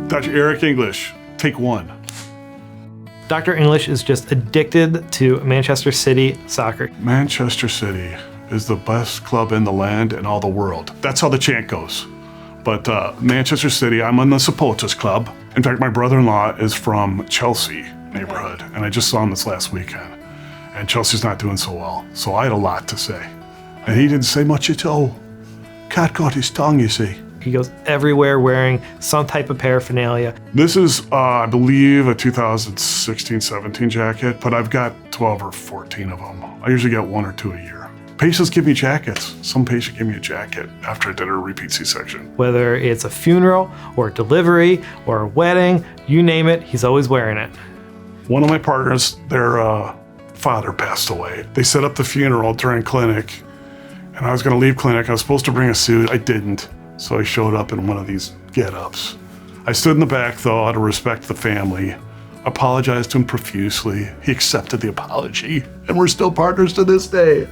Dr. Eric English, take one. Dr. English is just addicted to Manchester City soccer. Manchester City is the best club in the land and all the world. That's how the chant goes. But Manchester City, I'm in the supporters club. In fact, my brother-in-law is from Chelsea neighborhood, and I just saw him this last weekend. And Chelsea's not doing so well, so I had a lot to say. And he didn't say much at all. Cat got his tongue, you see. He goes everywhere wearing some type of paraphernalia. This is, I believe, a 2016-17 jacket, but I've got 12 or 14 of them. I usually get 1 or 2 a year. Patients give me jackets. Some patient gave me a jacket after I did a repeat C-section. Whether it's a funeral or a delivery or a wedding, you name it, he's always wearing it. One of my partners, their father passed away. They set up the funeral during clinic, and I was gonna leave clinic. I was supposed to bring a suit, I didn't. So I showed up in one of these get-ups. I stood in the back though, out of respect to the family, apologized to him profusely. He accepted the apology, and we're still partners to this day.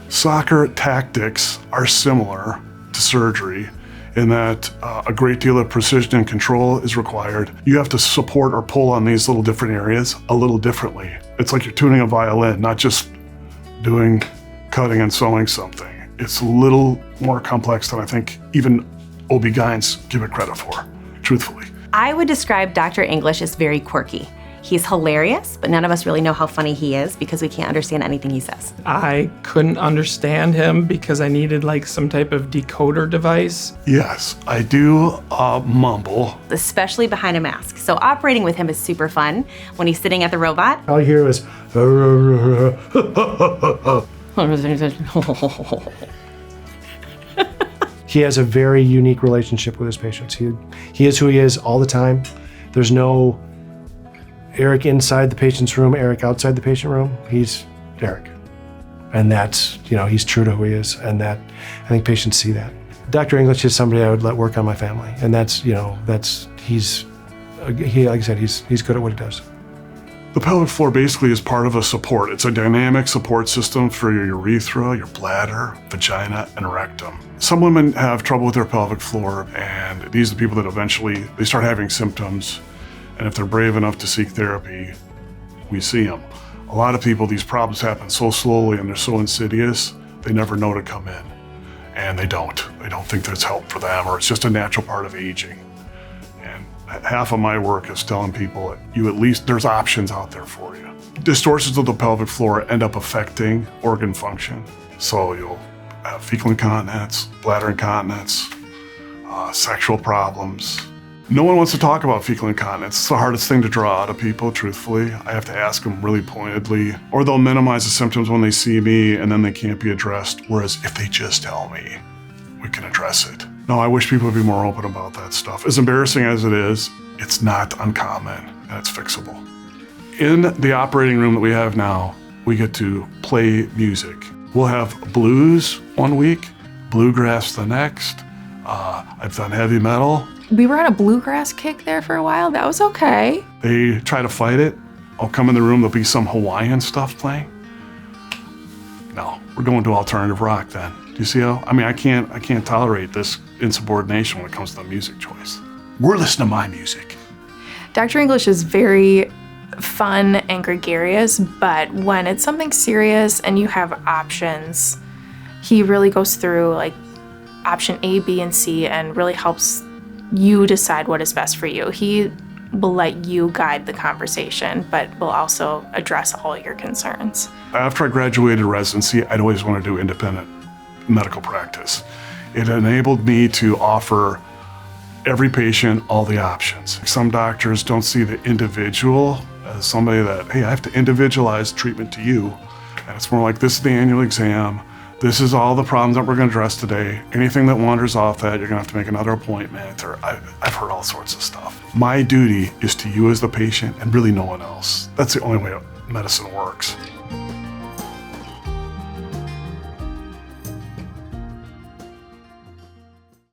Soccer tactics are similar to surgery in that a great deal of precision and control is required. You have to support or pull on these little different areas a little differently. It's like you're tuning a violin, not just doing cutting and sewing something. It's a little more complex than I think even OB-GYNs give it credit for, truthfully. I would describe Dr. English as very quirky. He's hilarious, but none of us really know how funny he is because we can't understand anything he says. I couldn't understand him because I needed like some type of decoder device. Yes, I do mumble. Especially behind a mask. So operating with him is super fun. When he's sitting at the robot, all you hear is he has a very unique relationship with his patients. He is who he is all the time. There's no Eric inside the patient's room, Eric outside the patient room. He's Eric. And that's, he's true to who he is. And that, I think patients see that. Dr. English is somebody I would let work on my family. And that's, he's like I said, he's good at what he does. The pelvic floor basically is part of a support. It's a dynamic support system for your urethra, your bladder, vagina, and rectum. Some women have trouble with their pelvic floor, and these are the people that eventually, they start having symptoms, and if they're brave enough to seek therapy, we see them. A lot of people, these problems happen so slowly and they're so insidious, they never know to come in. And they don't. They don't think there's help for them, or it's just a natural part of aging. Half of my work is telling people there's options out there for you. Distortions of the pelvic floor end up affecting organ function. So you'll have fecal incontinence, bladder incontinence, sexual problems. No one wants to talk about fecal incontinence. It's the hardest thing to draw out of people, truthfully. I have to ask them really pointedly, or they'll minimize the symptoms when they see me and then they can't be addressed. Whereas if they just tell me, we can address it. No, I wish people would be more open about that stuff. As embarrassing as it is, it's not uncommon and it's fixable. In the operating room that we have now, we get to play music. We'll have blues one week, bluegrass the next. I've done heavy metal. We were on a bluegrass kick there for a while. That was okay. They try to fight it. I'll come in the room, there'll be some Hawaiian stuff playing. No, we're going to alternative rock then. Do you see how? I can't tolerate this insubordination when it comes to the music choice. We're listening to my music. Dr. English is very fun and gregarious, but when it's something serious and you have options, he really goes through like option A, B, and C and really helps you decide what is best for you. He will let you guide the conversation, but will also address all your concerns. After I graduated residency, I'd always want to do independent medical practice. It enabled me to offer every patient all the options. Some doctors don't see the individual as somebody that, hey, I have to individualize treatment to you. And it's more like, this is the annual exam. This is all the problems that we're going to address today. Anything that wanders off that, you're going to have to make another appointment, or I've heard all sorts of stuff. My duty is to you as the patient and really no one else. That's the only way medicine works.